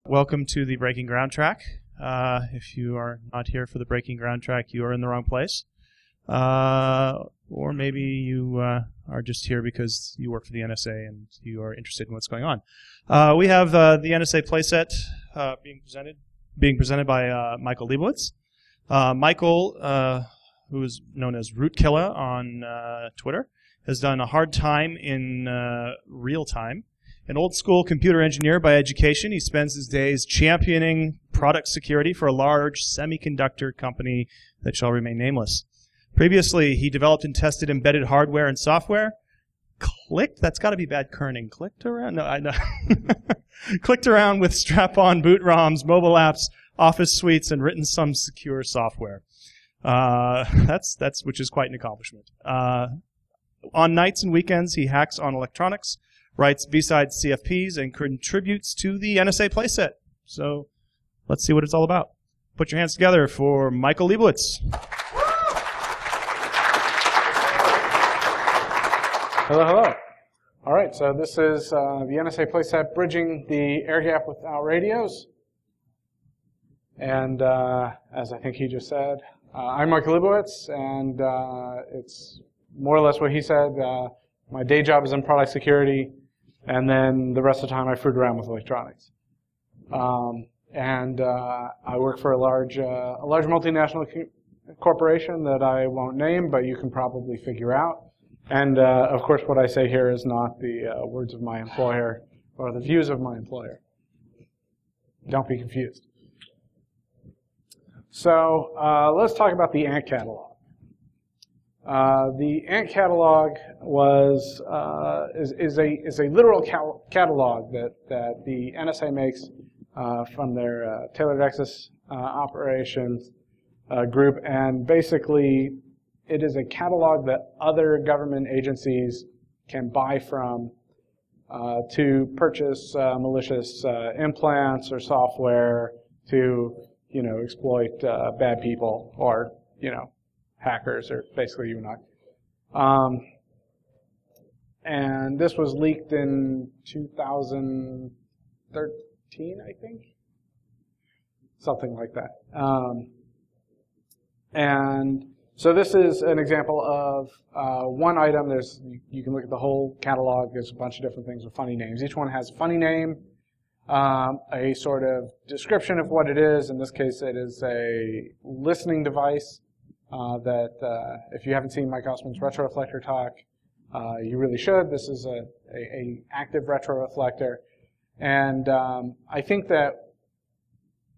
Welcome to the Breaking Ground track. If you are not here for the Breaking Ground track, you are in the wrong place. Or maybe you are just here because you work for the NSA and you are interested in what's going on. We have the NSA Playset being presented by Michael Leibowitz. Michael, who is known as Rootkiller on Twitter, has done a hard time in real time. An old-school computer engineer by education, he spends his days championing product security for a large semiconductor company that shall remain nameless. Previously, he developed and tested embedded hardware and software. That's got to be bad kerning. Clicked around with strap-on boot ROMs, mobile apps, office suites, and written some secure software. Which is quite an accomplishment. On nights and weekends, he hacks on electronics, writes B-side CFPs, and contributes to the NSA Playset. So let's see what it's all about. Put your hands together for Michael Leibowitz. Hello, hello. All right, so this is the NSA Playset bridging the Airgap without radios. And as I think he just said, I'm Michael Leibowitz, and it's more or less what he said. My day job is in product security, and then the rest of the time I food around with electronics. I work for a large multinational corporation that I won't name, but you can probably figure out. And of course, what I say here is not the words of my employer or the views of my employer. Don't be confused. So let's talk about the Ant catalog. The Ant catalog is a literal catalog that the NSA makes from their tailored access operations group, and basically it is a catalog that other government agencies can buy from to purchase malicious implants or software to exploit bad people or hackers, or basically you and I. And this was leaked in 2013, I think, something like that. And so this is an example of one item. You can look at the whole catalog. There's a bunch of different things with funny names. Each one has a funny name, a sort of description of what it is. In this case, it is a listening device that if you haven't seen Mike Osman's retroreflector talk, you really should. This is a active retroreflector. And I think that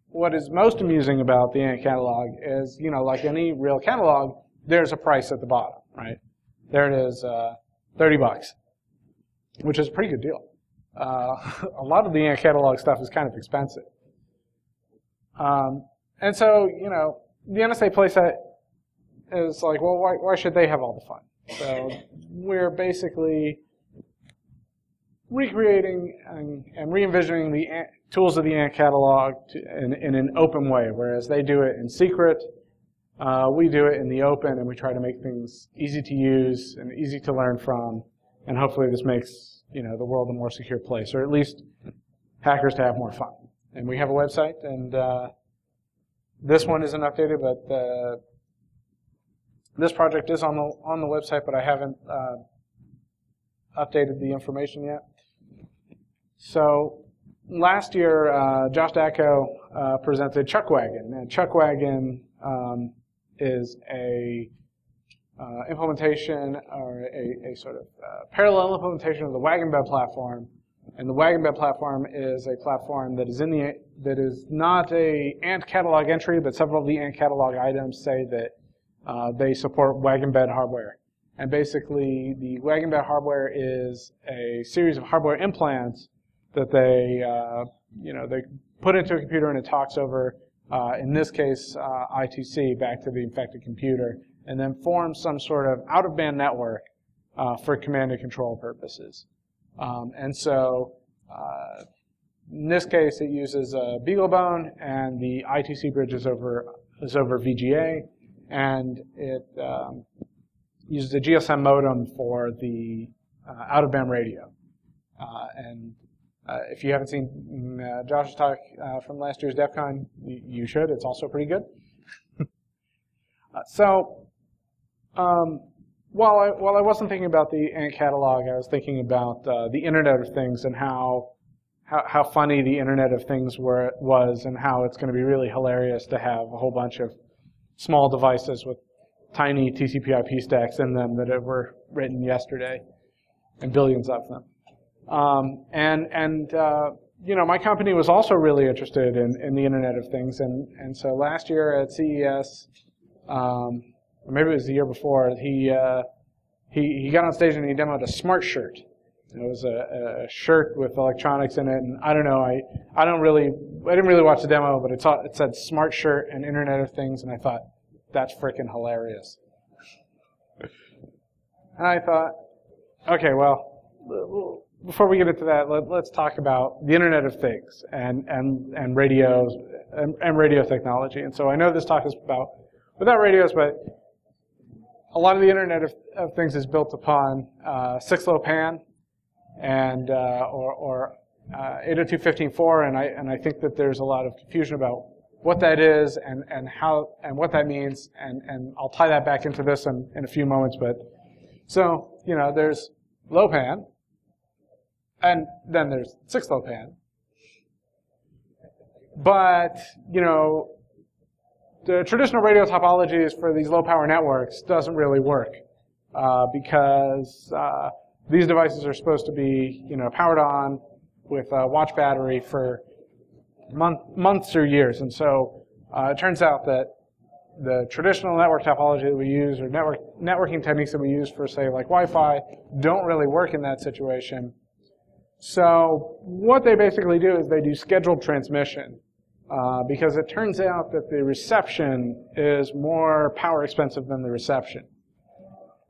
what is most amusing about the Ant catalog is, like any real catalog, there's a price at the bottom, right? There it is, $30, which is a pretty good deal. A lot of the Ant catalog stuff is kind of expensive. And so, the NSA Playset is like, well, why should they have all the fun? So we're basically recreating and re-envisioning the tools of the Ant catalog in an open way, whereas they do it in secret. We do it in the open, and we try to make things easy to use and easy to learn from, and hopefully this makes the world a more secure place, or at least hackers to have more fun. And we have a website, and this one isn't updated, but this project is on the website, but I haven't updated the information yet. So last year, Josh Datko presented Chuckwagon, and Chuckwagon is a implementation, or a sort of parallel implementation of the WagonBed platform. And the WagonBed platform is a platform that is not a Ant catalog entry, but several of the Ant catalog items say that they support WagonBed hardware. And basically, the WagonBed hardware is a series of hardware implants that they put into a computer, and it talks over, in this case, I2C back to the infected computer, and then forms some sort of out-of-band network for command and control purposes. And so, in this case, it uses a BeagleBone, and the I2C bridge is over VGA, and it uses a GSM modem for the out-of-band radio. And If you haven't seen Josh's talk from last year's DEF CON, you should. It's also pretty good. While I wasn't thinking about the Ant catalog, I was thinking about the Internet of Things and how funny the Internet of Things was, and how it's going to be really hilarious to have a whole bunch of small devices with tiny TCP/IP stacks in them that were written yesterday, and billions of them. My company was also really interested in the Internet of Things, and so last year at CES, or maybe it was the year before, he got on stage and he demoed a smart shirt. It was a shirt with electronics in it, and I don't know, I didn't really watch the demo, but it said smart shirt and Internet of Things, and I thought, that's freaking hilarious. And I thought, okay, well, before we get into that, let's talk about the Internet of Things and radios and radio technology. And so I know this talk is without radios, but a lot of the Internet of Things is built upon 6LoWPAN and or 802.15.4, and I think that there's a lot of confusion about what that is and how and what that means, and I'll tie that back into this in a few moments. But so there's LoWPAN, and then there's 6LoWPAN, but the traditional radio topologies for these low power networks doesn't really work because these devices are supposed to be powered on with a watch battery for months or years, and so it turns out that the traditional network topology that we use, or networking techniques that we use for, say, like Wi-Fi, don't really work in that situation. So what they basically do is they do scheduled transmission, because it turns out that the reception is more power expensive than the reception.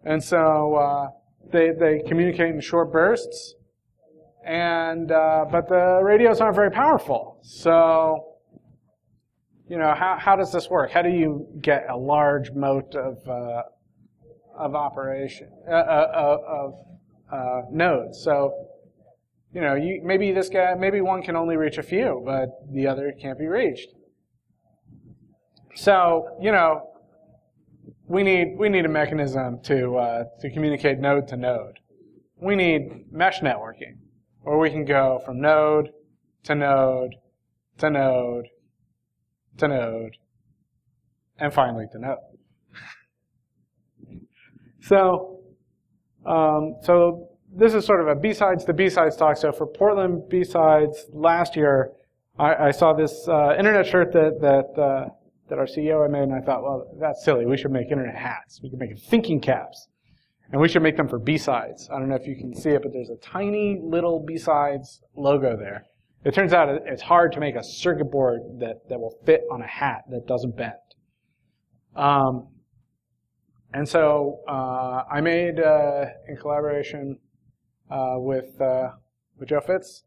And so they communicate in short bursts, and but the radios aren't very powerful. So how does this work? How do you get a large moat of operation of nodes? So maybe one can only reach a few, but the other can't be reached. So we need a mechanism to communicate node to node. We need mesh networking, where we can go from node to node to node to node, and finally to node. So this is sort of a B-sides to B-sides talk. So for Portland B-sides last year, I saw this internet shirt that our CEO had made, and I thought, well, that's silly. We should make internet hats. We could make thinking caps, and we should make them for B-sides. I don't know if you can see it, but there's a tiny little B-sides logo there. It turns out it's hard to make a circuit board that will fit on a hat that doesn't bend. And so I made, in collaboration with Joe Fitz,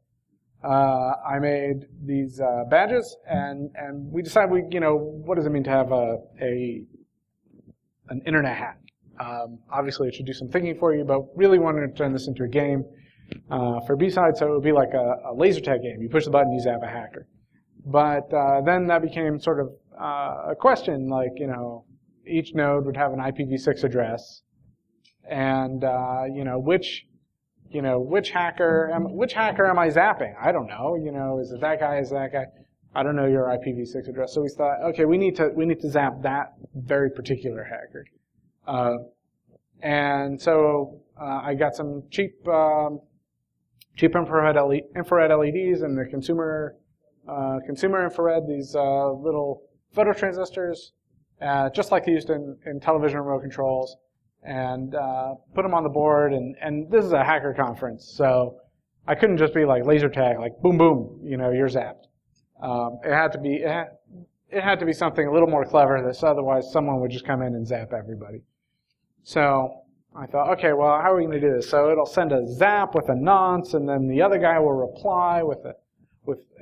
I made these badges, and we decided what does it mean to have an internet hat? Obviously, it should do some thinking for you, but really wanted to turn this into a game for B-side, so it would be like a laser tag game. You push the button, you zap a hacker. But then that became sort of a question, like each node would have an IPv6 address, and which hacker am I zapping? I don't know. Is it that guy? Is it that guy? I don't know your IPv6 address. So we thought, okay, we need to zap that very particular hacker. And so I got some cheap infrared LEDs and the consumer infrared, these little phototransistors, just like they used in television remote controls, and put them on the board. And this is a hacker conference, so I couldn't just be like laser tag, like boom boom, you're zapped. It had to be something a little more clever. Otherwise, someone would just come in and zap everybody. So I thought, okay, well, how are we going to do this? So it'll send a zap with a nonce, and then the other guy will reply with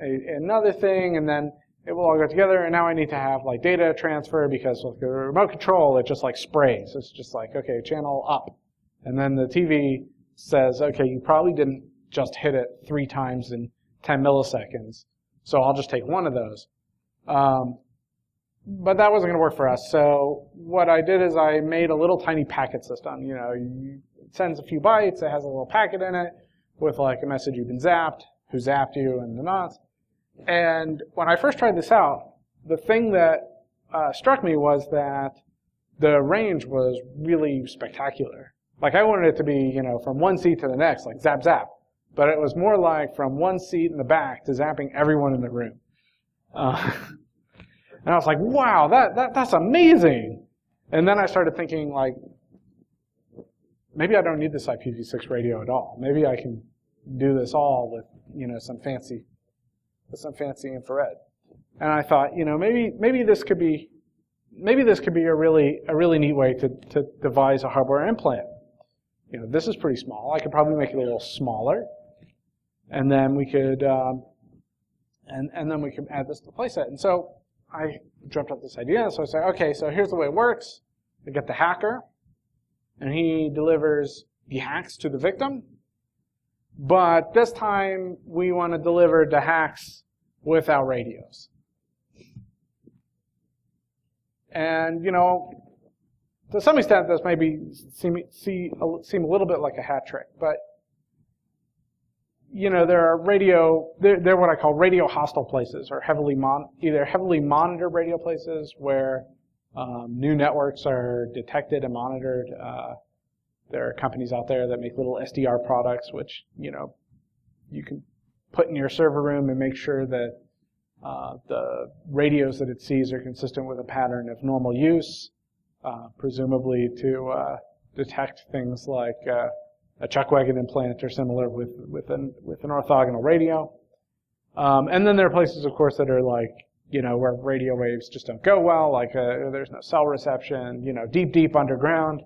another thing, and then it will all go together. And now I need to have like data transfer, because with the remote control, it just like sprays. It's just like, okay, channel up, and then the TV says, okay, you probably didn't just hit it 3 times 10 milliseconds. So I'll just take one of those. But that wasn't going to work for us. So what I did is I made a little tiny packet system. You know, it sends a few bytes. It has a little packet in it with like a message you've been zapped, who zapped you, and the knots. And when I first tried this out, the thing that struck me was that the range was really spectacular. Like I wanted it to be, you know, from one seat to the next, like zap, zap. But it was more like from one seat in the back to zapping everyone in the room. And I was like, wow, that's amazing. And then I started thinking, like, maybe I don't need this IPv6 radio at all. Maybe I can do this all with, you know, some fancy infrared. And I thought, you know, maybe this could be a really neat way to devise a hardware implant. You know, this is pretty small. I could probably make it a little smaller, and then we could and then we could add this to the playset. And so I dreamt up this idea. So I said, okay, so here's the way it works. I get the hacker, and he delivers the hacks to the victim. But this time, we want to deliver the hacks without radios. And, you know, to some extent, this maybe seem a little bit like a hat trick. But, you know, they're what I call radio hostile places, or either heavily monitored radio places where new networks are detected and monitored. There are companies out there that make little SDR products, which, you know, you can put in your server room and make sure that the radios that it sees are consistent with a pattern of normal use, presumably to detect things like a chuckwagon implant or similar with an orthogonal radio. And then there are places, of course, that are like, you know, where radio waves just don't go well, like there's no cell reception, you know, deep underground,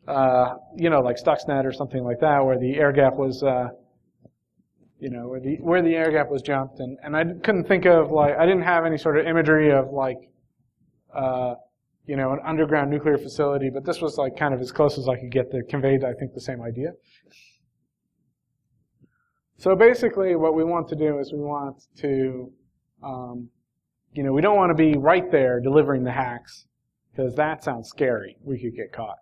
you know, like Stuxnet or something like that, where the air gap was, you know, where the air gap was jumped, and I couldn't think of, like, I didn't have any sort of imagery of, like, you know, an underground nuclear facility, but this was like kind of as close as I could get to convey, I think, the same idea. So basically, what we want to do is we want to, you know, we don't want to be right there delivering the hacks, because that sounds scary. We could get caught.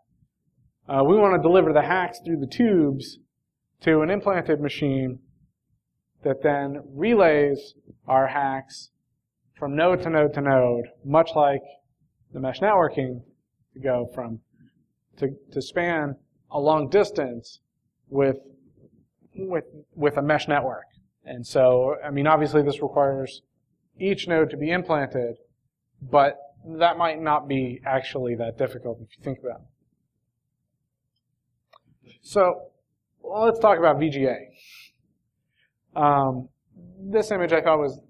We want to deliver the hacks through the tubes to an implanted machine that then relays our hacks from node to node to node, much like the mesh networking, to go from to span a long distance with a mesh network. And so, I mean, obviously this requires each node to be implanted, but that might not be actually that difficult if you think about it. So, well, let's talk about VGA. This image I thought was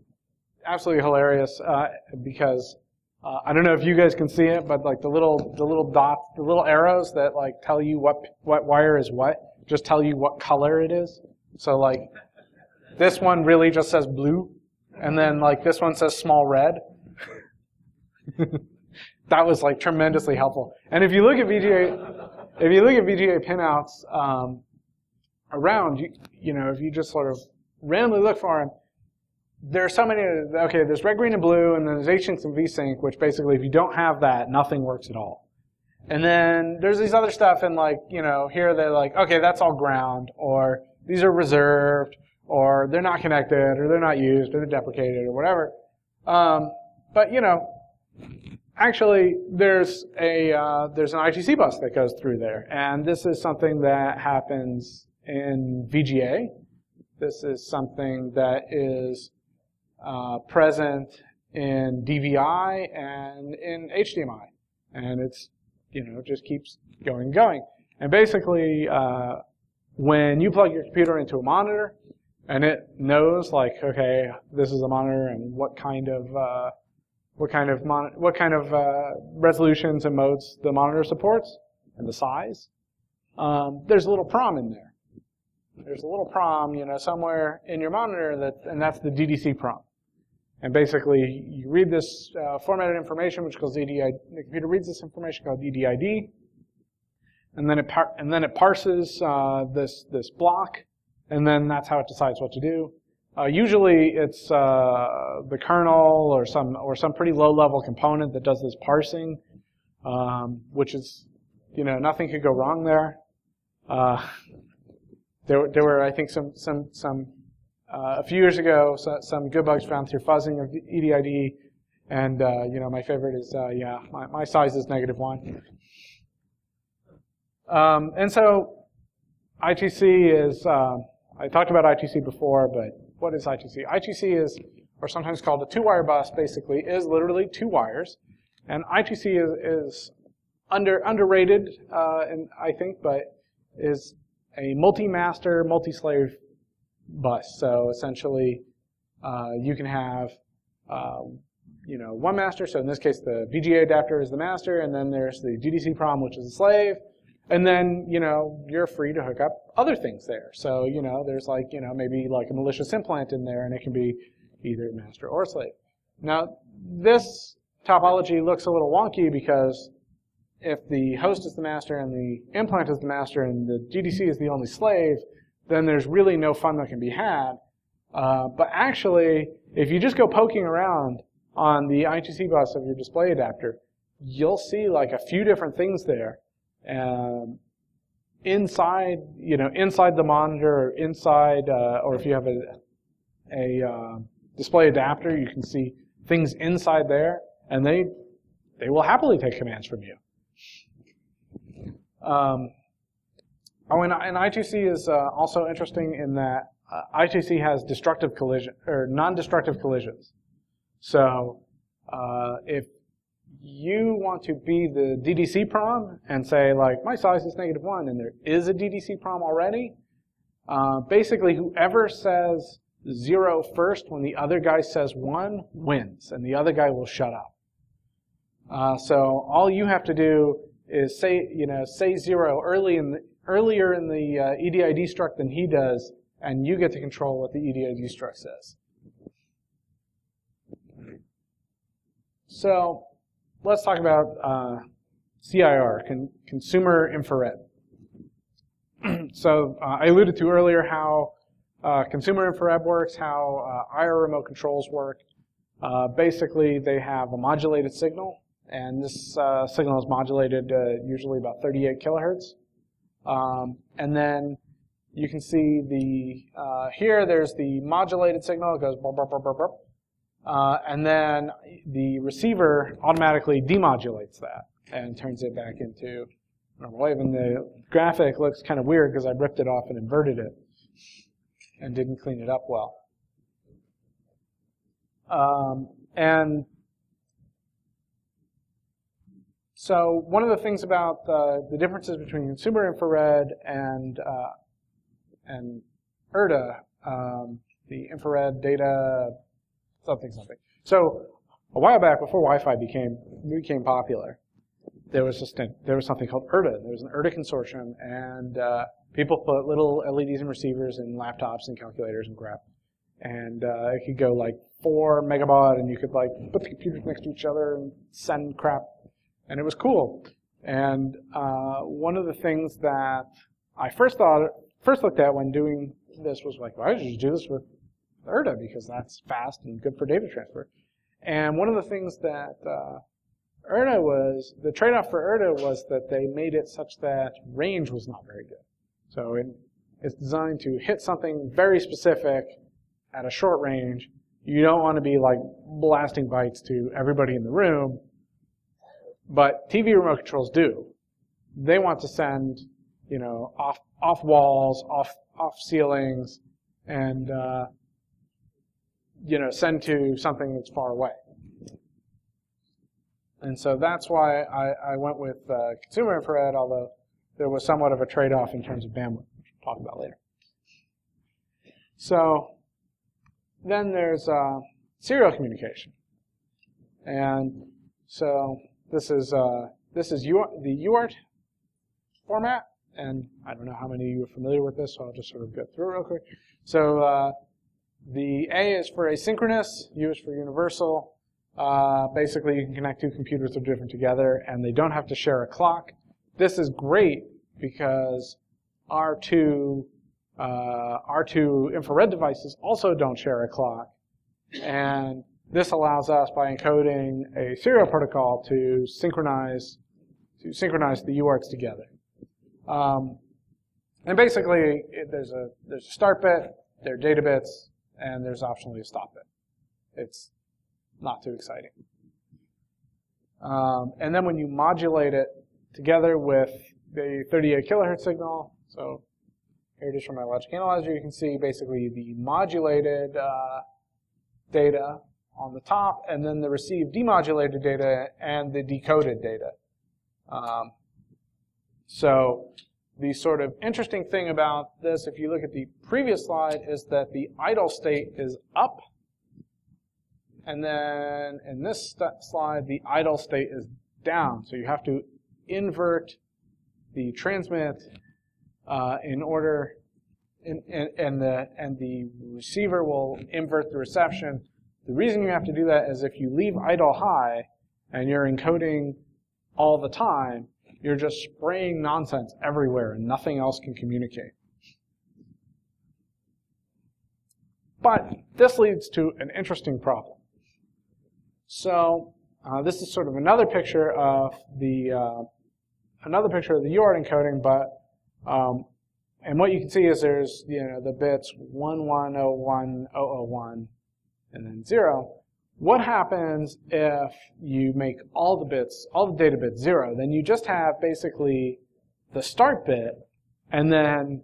absolutely hilarious because I don't know if you guys can see it, but like the little dots, the little arrows that like tell you what wire is what, just tell you what color it is. So like this one really just says blue, and then like this one says small red. That was like tremendously helpful. And if you look at VGA pinouts around, you know, if you just sort of randomly look for them, there's so many. Okay, there's red, green, and blue, and then there's H-sync and V-sync, which basically, if you don't have that, nothing works at all. And then there's these other stuff, and like, you know, here they're like, okay, that's all ground, or these are reserved, or they're not connected, or they're not used, or they're deprecated, or whatever. But you know, actually, there's an ITC bus that goes through there, and this is something that happens in VGA. This is something that is present in DVI and in HDMI, and it's, you know, just keeps going and going. And basically, when you plug your computer into a monitor, and it knows, like, okay, this is a monitor, and what kind of resolutions and modes the monitor supports, and the size. There's a little prom in there. There's a little prom, you know, somewhere in your monitor, and that's the DDC prom. And basically, you read this formatted information, which goes DDID. The computer reads this information called DDID, and then it parses this block, and then that's how it decides what to do. Usually it's the kernel or some pretty low-level component that does this parsing, which is, nothing could go wrong there. There were, I think, a few years ago, some good bugs found through fuzzing of EDID, and my favorite is my size is -1. And so ITC is I talked about ITC before, but what is ITC? ITC is, or sometimes called a two-wire bus, basically is literally 2 wires, and ITC is underrated, I think, but is a multi-master, multi-slave bus. So essentially, you can have, one master. So in this case, the VGA adapter is the master, and then there's the GDC prom, which is the slave. And then, you're free to hook up other things there. So, there's maybe like a malicious implant in there, and it can be either master or slave. Now, this topology looks a little wonky because if the host is the master and the implant is the master and the GDC is the only slave, then there's really no fun that can be had. But actually, if you just go poking around on the ITC bus of your display adapter, you'll see like a few different things there. Inside the monitor, or inside, or if you have a display adapter, you can see things inside there, and they will happily take commands from you. And ITC is also interesting in that ITC has destructive collision or non-destructive collisions. So if you want to be the DDC prom and say, like, my size is -1 and there is a DDC prom already, basically whoever says 0 first when the other guy says 1 wins, and the other guy will shut up. So all you have to do is say 0 earlier in the EDID struct than he does, and you get to control what the EDID struct says. So let's talk about CIR, consumer infrared. So I alluded to earlier how consumer infrared works, how IR remote controls work. Basically, they have a modulated signal, and this signal is modulated usually about 38 kilohertz. And then you can see here there's the modulated signal. It goes burp, burp, burp, burp, burp. And then the receiver automatically demodulates that and turns it back into normal wave. And the graphic looks kind of weird because I ripped it off and inverted it and didn't clean it up well. And so one of the things about the differences between consumer infrared and IRDA, the infrared data something. So a while back, before Wi-Fi became popular, there was something called IRDA. There was an IRDA consortium, and people put little LEDs and receivers in laptops and calculators and crap. And it could go like 4 megabaud, and you could like put the computers next to each other and send crap, and it was cool. And one of the things that I first looked at when doing this was like, well, I should just do this with IRDA because that's fast and good for data transfer. And one of the things that IRDA was, the trade-off for IRDA was that they made it such that range was not very good. So it's designed to hit something very specific at a short range. You don't want to be like blasting bytes to everybody in the room, but TV remote controls do. They want to send, off walls, off ceilings, and send to something that's far away. And so that's why I went with consumer infrared, although there was somewhat of a trade-off in terms of bandwidth, which we'll talk about later. So then there's serial communication. And so this is the UART format, and I don't know how many of you are familiar with this, so I'll just sort of go through it real quick. So the A is for asynchronous, U is for universal. Basically, you can connect 2 computers that are different together, and they don't have to share a clock. This is great because R2 our two infrared devices also don't share a clock. And this allows us, by encoding a serial protocol, to synchronize the UARTs together. And basically, there's a start bit, there are data bits, and there's optionally a stop bit. It's not too exciting. And then when you modulate it together with the 38 kilohertz signal, so here it is from my logic analyzer, you can see basically the modulated data on the top, and then the received demodulated data and the decoded data. So the sort of interesting thing about this, if you look at the previous slide, is that the idle state is up, and then in this slide, the idle state is down. So you have to invert the transmit in order, and the receiver will invert the reception. The reason you have to do that is if you leave idle high and you're encoding all the time, you're just spraying nonsense everywhere and nothing else can communicate. But this leads to an interesting problem. So this is sort of another picture of the UART encoding, but and what you can see is there's the bits 1101, 001, and then 0. What happens if you make all the data bits 0? Then you just have basically the start bit and then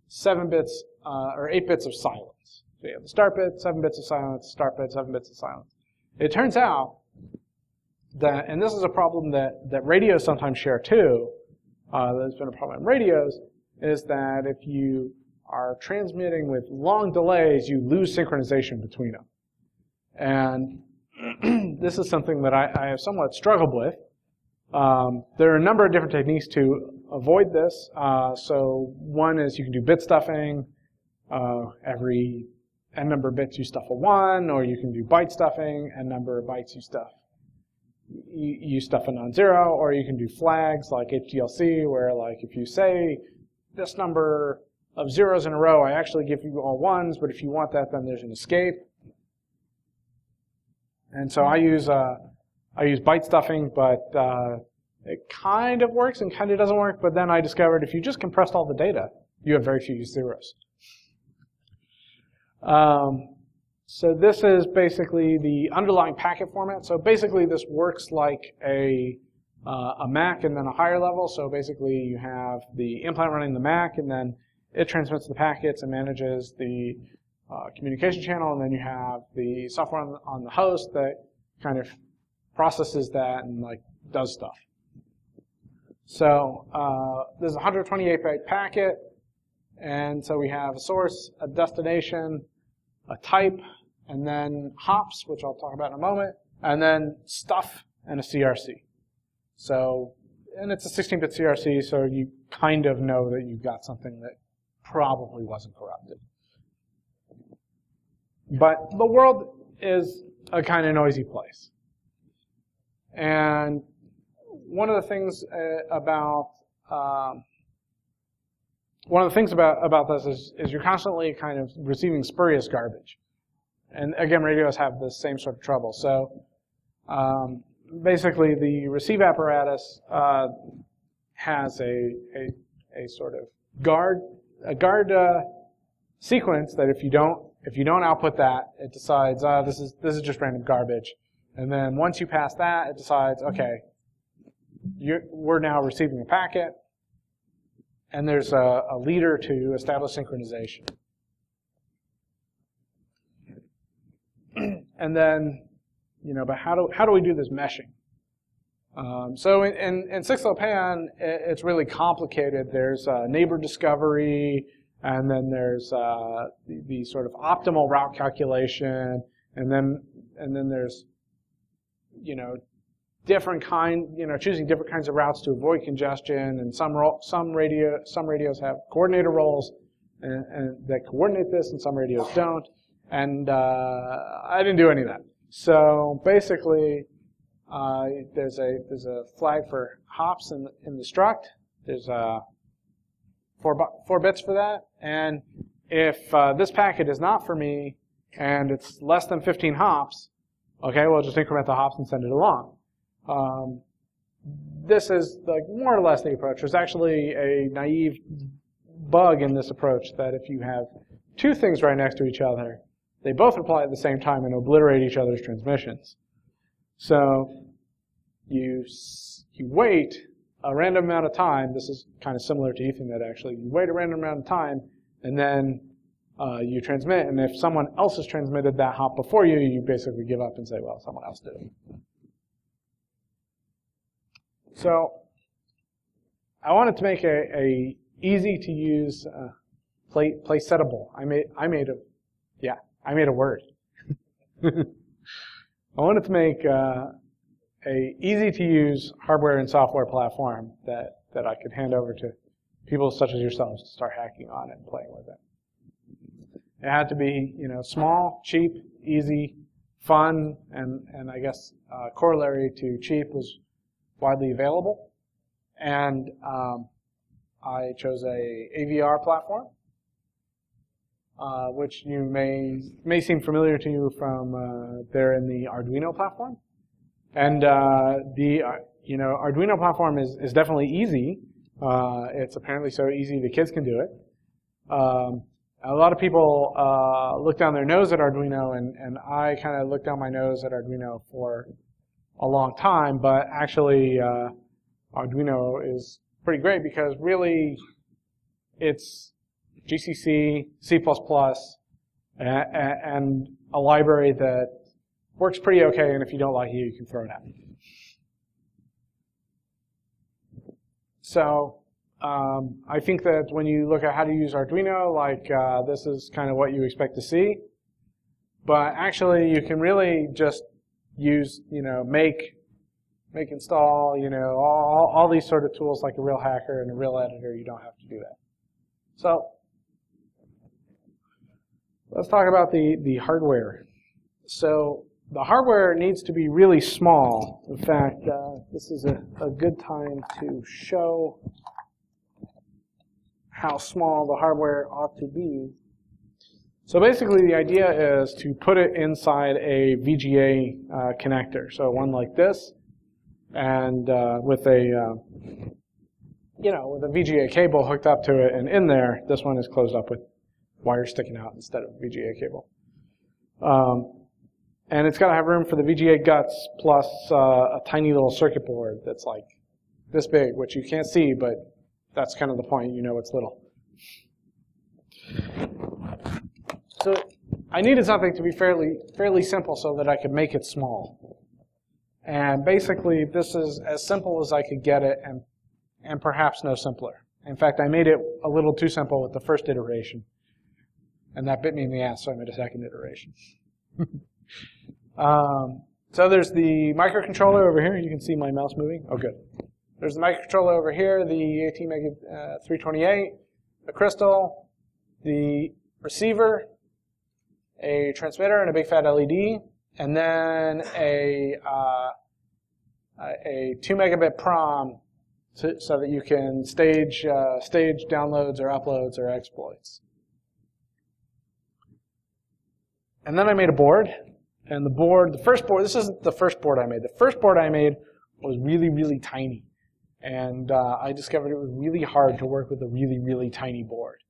7 bits or 8 bits of silence. So you have the start bit, 7 bits of silence, start bit, 7 bits of silence. It turns out that, and this is a problem that radios sometimes share too, there's been a problem in radios, is that if you are transmitting with long delays, you lose synchronization between them. And this is something that I have somewhat struggled with. There are a number of different techniques to avoid this. So one is you can do bit stuffing. Every n number of bits you stuff a 1, or you can do byte stuffing, n number of bytes you stuff a non-zero, or you can do flags like HDLC, where like if you say this number of zeros in a row, I actually give you all 1s, but if you want that, then there's an escape. And so I use byte stuffing, but it kind of works and kind of doesn't work. But then I discovered if you just compressed all the data, you have very few zeros. So this is basically the underlying packet format. So basically this works like a MAC and then a higher level. So basically you have the implant running the MAC, and then it transmits the packets and manages the communication channel, and then you have the software on the host that kind of processes that and like does stuff. So there's a 128-byte packet, and so we have a source, a destination, a type, and then hops, which I'll talk about in a moment, and then stuff and a CRC. So, and it's a 16-bit CRC, so you kind of know that you've got something that probably wasn't corrupted. But the world is a kind of noisy place. And one of the things about this is you're constantly kind of receiving spurious garbage. And again, radios have the same sort of trouble. So basically, the receive apparatus has a sort of guard sequence that if you don't output that, it decides this is just random garbage. And then once you pass that, it decides, okay, we're now receiving a packet, and there's a leader to establish synchronization. And then, but how do we do this meshing? So in 6LoWPAN, it's really complicated. There's neighbor discovery, and then there's the sort of optimal route calculation, and then there's different choosing different kinds of routes to avoid congestion, and some radios have coordinator roles and that coordinate this, and some radios don't. And I didn't do any of that. So basically, there's a flag for hops in the struct. There's a 4 bits for that. And if this packet is not for me and it's less than 15 hops, okay, we'll just increment the hops and send it along. This is like more or less the approach. There's actually a naive bug in this approach that if you have 2 things right next to each other, they both reply at the same time and obliterate each other's transmissions. So you wait a random amount of time. This is kind of similar to Ethernet, actually. You wait a random amount of time, and then you transmit. And if someone else has transmitted that hop before you, you basically give up and say, well, someone else did it. So I wanted to make a easy to use playsetable. I made a word. I wanted to make a easy to use hardware and software platform that I could hand over to people such as yourselves to start hacking on and playing with it. It had to be, small, cheap, easy, fun, and I guess corollary to cheap was widely available. And I chose a AVR platform, which you may seem familiar to you from there in the Arduino platform. And the Arduino platform is definitely easy. It's apparently so easy the kids can do it. A lot of people look down their nose at Arduino, and I kind of looked down my nose at Arduino for a long time, but actually Arduino is pretty great because really it's GCC, C++, and a library that works pretty okay, and if you don't like it, you can throw it out. So I think that when you look at how to use Arduino, this is kind of what you expect to see. But actually, you can really just use, make, install, all these sort of tools like a real hacker and a real editor. You don't have to do that. So let's talk about the hardware. So the hardware needs to be really small. In fact, this is a good time to show how small the hardware ought to be. So basically the idea is to put it inside a VGA connector. So one like this, and with a VGA cable hooked up to it, and in there, this one is closed up with wires sticking out instead of VGA cable. And it's got to have room for the VGA guts plus a tiny little circuit board that's like this big, which you can't see, but that's kind of the point. It's little. So I needed something to be fairly simple so that I could make it small. And basically, this is as simple as I could get it, and perhaps no simpler. In fact, I made it a little too simple with the first iteration, and that bit me in the ass, so I made a second iteration. So there's the microcontroller over here. You can see my mouse moving. Oh, good. There's the microcontroller over here, the ATmega 328, the crystal, the receiver, a transmitter, and a big fat LED, and then a 2 megabit PROM so that you can stage downloads or uploads or exploits. And then I made a board. And the first board, this isn't the first board I made. The first board I made was really, really tiny. And I discovered it was really hard to work with a really, really tiny board.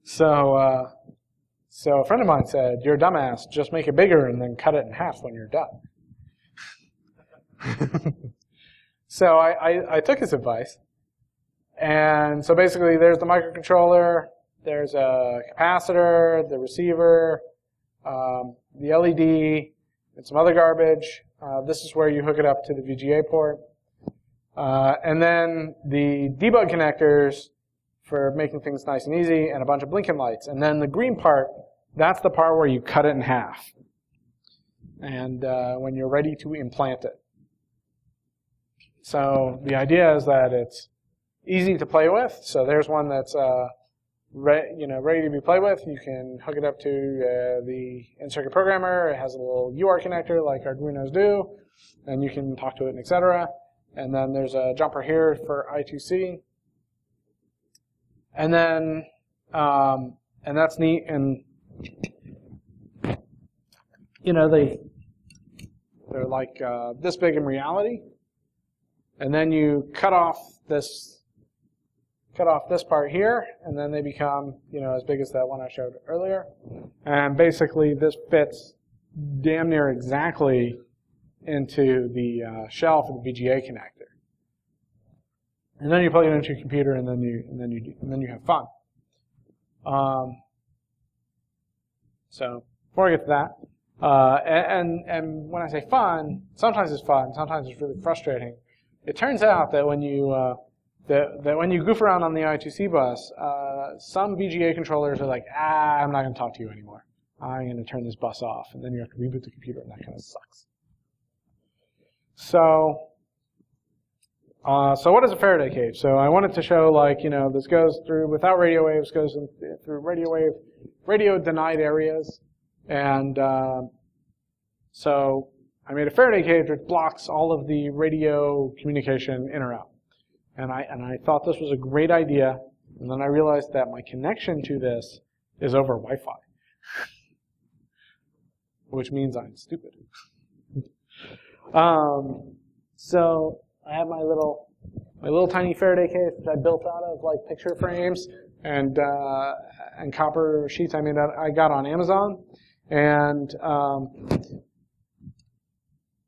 So a friend of mine said, "You're a dumbass, just make it bigger and then cut it in half when you're done." So I took his advice. And so basically there's the microcontroller, there's a capacitor, the receiver, the LED, and some other garbage. This is where you hook it up to the VGA port. And then the debug connectors for making things nice and easy, and a bunch of blinking lights. And then the green part, that's the part where you cut it in half. And when you're ready to implant it. So the idea is that it's easy to play with. So there's one that's ready to be played with. You can hook it up to the in-circuit programmer. It has a little UART connector like Arduinos do, and you can talk to it, and etc. And then there's a jumper here for I2C. And then, and that's neat. And you know, they're like this big in reality. And then you cut off this part here, and then they become, you know, as big as that one I showed earlier. And basically, this fits damn near exactly into the shell for the VGA connector. And then you plug it into your computer, and then you have fun. So before I get to that, and when I say fun, sometimes it's fun, sometimes it's really frustrating. It turns out that when you when you goof around on the I2C bus, some VGA controllers are like, I'm not going to talk to you anymore. I'm going to turn this bus off, and then you have to reboot the computer, and that kind of sucks. So what is a Faraday cage? So I wanted to show, like, you know, this goes through without radio waves, goes through radio denied areas, and so I made a Faraday cage which blocks all of the radio communication in or out. And I thought this was a great idea, and then I realized that my connection to this is over Wi-Fi, which means I'm stupid. So I have my little tiny Faraday cage that I built out of like picture frames and copper sheets I got on Amazon, and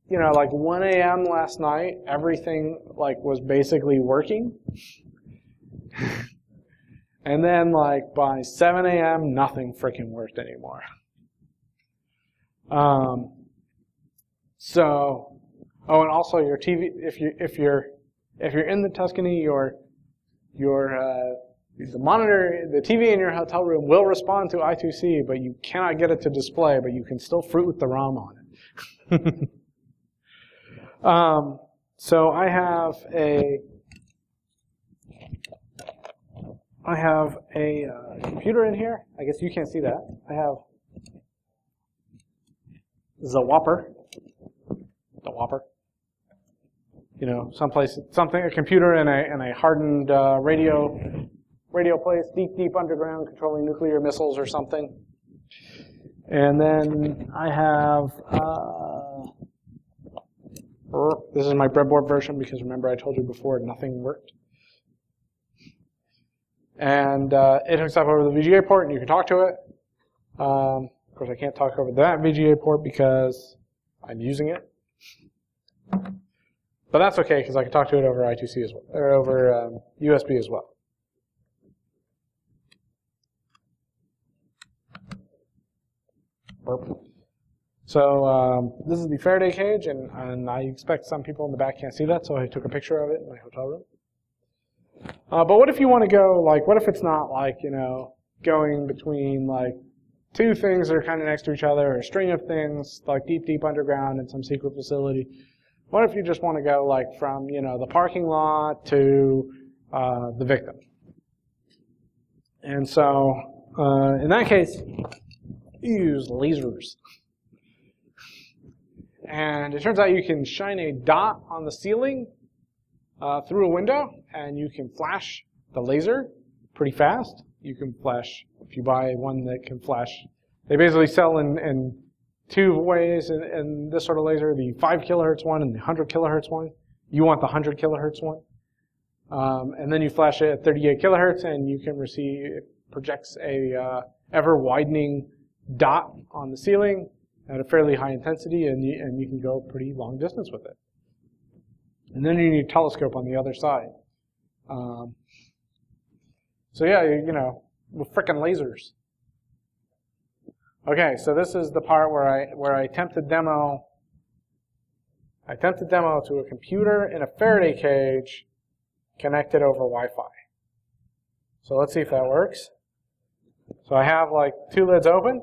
you know, like 1 a.m. last night, everything like was basically working. And then like by 7 a.m., nothing freaking worked anymore. So, oh, and also your TV, if you're in the Tuscany, the monitor, the TV in your hotel room will respond to I2C, but you cannot get it to display, but you can still fruit with the ROM on it. So I have a computer in here. I guess you can't see that. I have the Whopper. You know, a computer in a hardened radio place, deep underground, controlling nuclear missiles or something. And then I have, this is my breadboard version because remember I told you before nothing worked. And it hooks up over the VGA port and you can talk to it. Of course I can't talk over that VGA port because I'm using it. But that's okay because I can talk to it over I2C as well, or over USB as well. So this is the Faraday cage, and I expect some people in the back can't see that, so I took a picture of it in my hotel room. But what if you want to go, like, what if it's not like, you know, going between like two things that are kind of next to each other, or a string of things like deep underground in some secret facility? What if you just want to go like from, you know, the parking lot to the victim? And so in that case, you use lasers. And it turns out you can shine a dot on the ceiling through a window, and you can flash the laser pretty fast. You can flash, if you buy one that can flash, they basically sell in two ways in this sort of laser, the 5 kilohertz one and the 100 kilohertz one. You want the 100 kilohertz one. And then you flash it at 38 kilohertz, and you can receive, it projects a ever-widening dot on the ceiling at a fairly high intensity, and you can go pretty long distance with it. And then you need a telescope on the other side. So yeah, you know, with frickin' lasers. Okay, so this is the part where I attempt to demo. I attempt to demo to a computer in a Faraday cage connected over Wi-Fi. So let's see if that works. So I have like two lids open.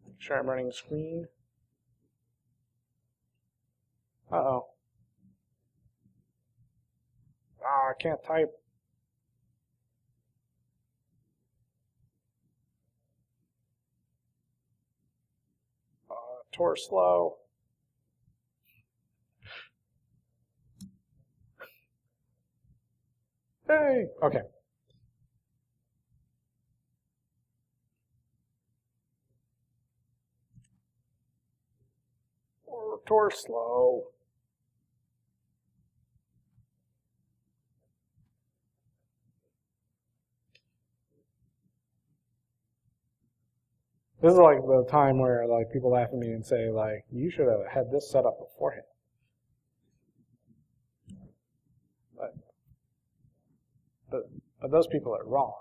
Make sure I'm running the screen. Uh-oh. Ah, I can't type. Tor slow. Hey, okay. Or slow. This is like the time where like people laugh at me and say like, you should have had this set up beforehand. But those people are wrong.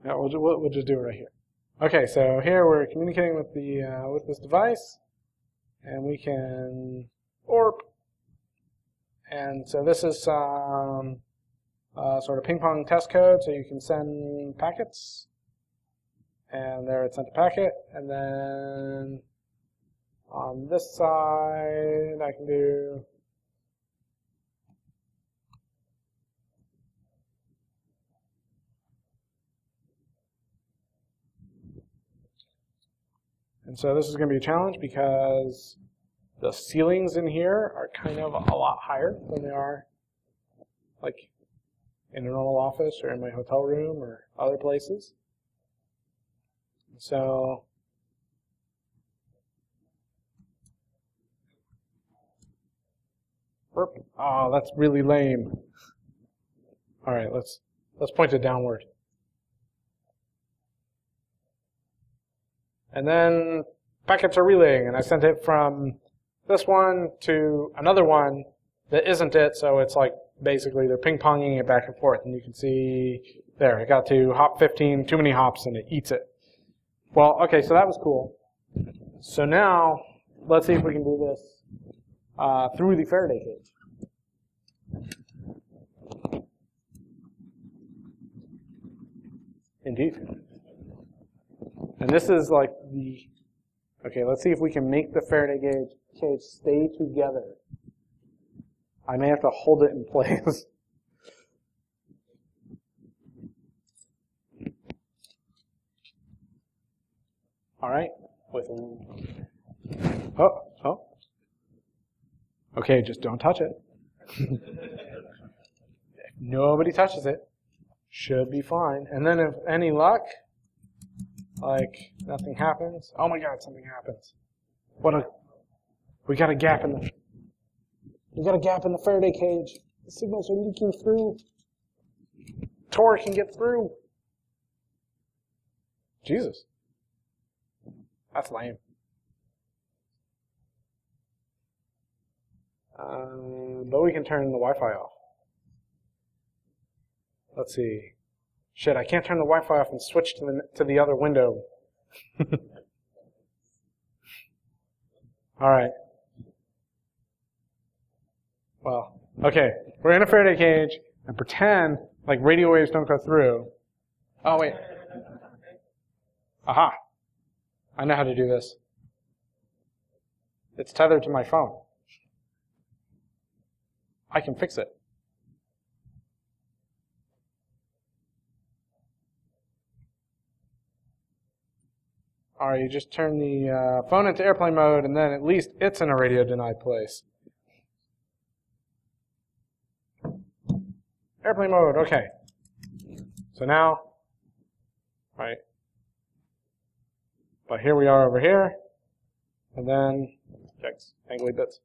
Yeah, we'll just do it right here. Okay, so here we're communicating with the with this device, and we can ORP. And so this is sort of ping pong test code, so you can send packets. And there it sent a packet, and then on this side I can do and so this is going to be a challenge because the ceilings in here are kind of a lot higher than they are like in a normal office or in my hotel room or other places. So oh, that's really lame. All right, let's point it downward. And then packets are relaying, and I sent it from this one to another one that isn't it, so it's like basically they're ping-ponging it back and forth, and you can see there, it got to hop 15, too many hops, and it eats it. Well, okay, so that was cool. So now, let's see if we can do this through the Faraday cage. Indeed. And this is like the, okay, let's see if we can make the Faraday cage stay together. I may have to hold it in place. All right. Oh. Okay, just don't touch it. If nobody touches it, should be fine. And then if any luck, like nothing happens. Oh my God, something happens. We got a gap in the Faraday cage. The signals are leaking through. Tor can get through. Jesus. That's lame. But we can turn the Wi-Fi off. Let's see. Shit, I can't turn the Wi-Fi off and switch to the other window. All right. Well, okay. We're in a Faraday cage and pretend like radio waves don't go through. Oh, wait. Aha. I know how to do this. It's tethered to my phone. I can fix it. All right, you just turn the phone into airplane mode, and then at least it's in a radio-denied place. Airplane mode, okay. So now, right. But here we are over here, and then, checks, angly bits.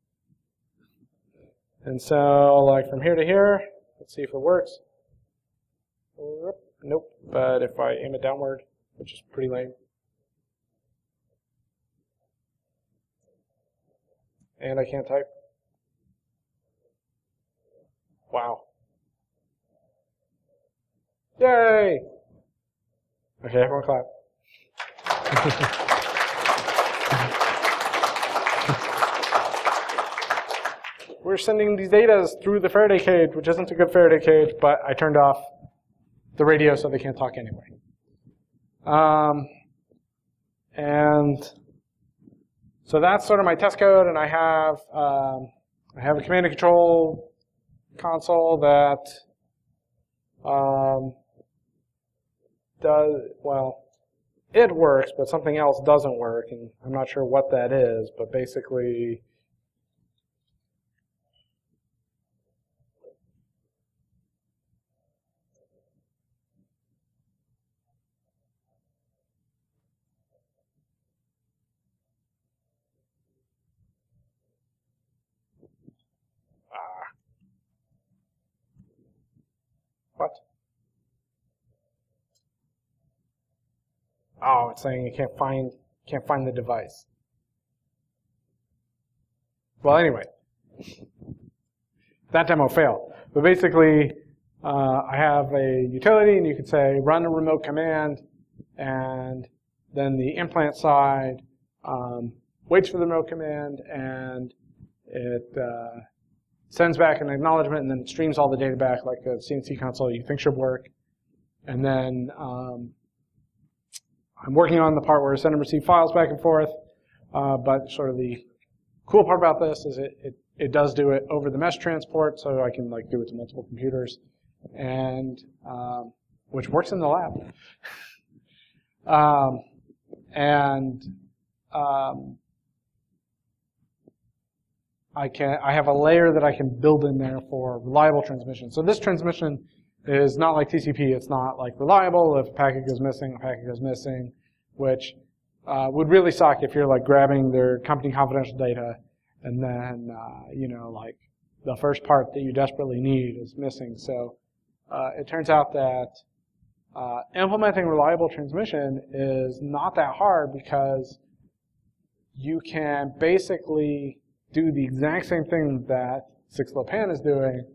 And so, like from here to here, let's see if it works. Nope, but if I aim it downward, which is pretty lame. And I can't type. Wow. Yay! Okay, everyone clap. We're sending these data through the Faraday cage, which isn't a good Faraday cage, but I turned off the radio so they can't talk anyway. And so that's sort of my test code, and I have a command and control console that it works, but something else doesn't work, and I'm not sure what that is, but basically what? Oh, it's saying you can't find the device. Well, anyway, that demo failed. But basically, I have a utility, and you could say run a remote command, and then the implant side waits for the remote command, and it sends back an acknowledgement, and then it streams all the data back like a CNC console you think should work. And then I'm working on the part where I send and receive files back and forth, but sort of the cool part about this is it does do it over the mesh transport, so I can like do it to multiple computers, and which works in the lab. I have a layer that I can build in there for reliable transmission. So this transmission is not like TCP. It's not like reliable. If a packet goes missing, a packet goes missing, which would really suck if you're like grabbing their company confidential data and then you know, like the first part that you desperately need is missing. So it turns out that implementing reliable transmission is not that hard because you can basically do the exact same thing that 6LoWPAN is doing.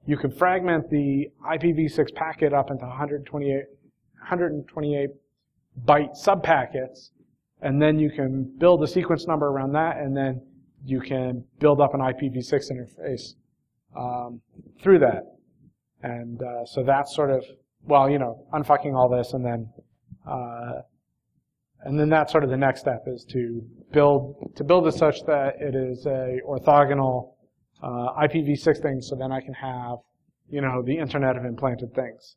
You can fragment the IPv6 packet up into 128 byte subpackets, and then you can build a sequence number around that, and then you can build up an IPv6 interface through that. And so that's sort of, well, you know, unfucking all this, and then that's sort of the next step is to build it such that it is a orthogonal IPv6 thing, so then I can have, you know, the Internet of Implanted Things.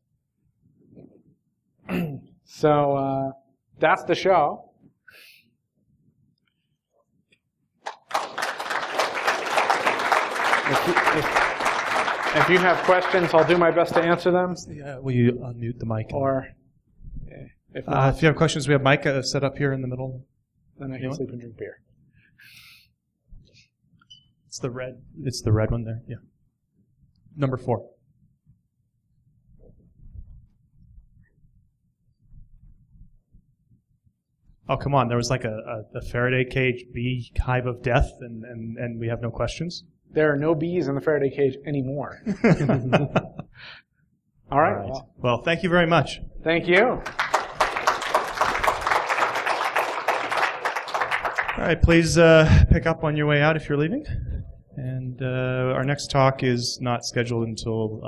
So that's the show. If you have questions, I'll do my best to answer them. Will you unmute the mic? Or if you have questions, we have Mike set up here in the middle. Then I can sleep and drink beer. It's the red one there. Yeah. Number 4. Oh, come on. There was like a Faraday cage bee hive of death, and we have no questions? There are no bees in the Faraday cage anymore. All right. Well, thank you very much. Thank you. All right, please pick up on your way out if you're leaving. And our next talk is not scheduled until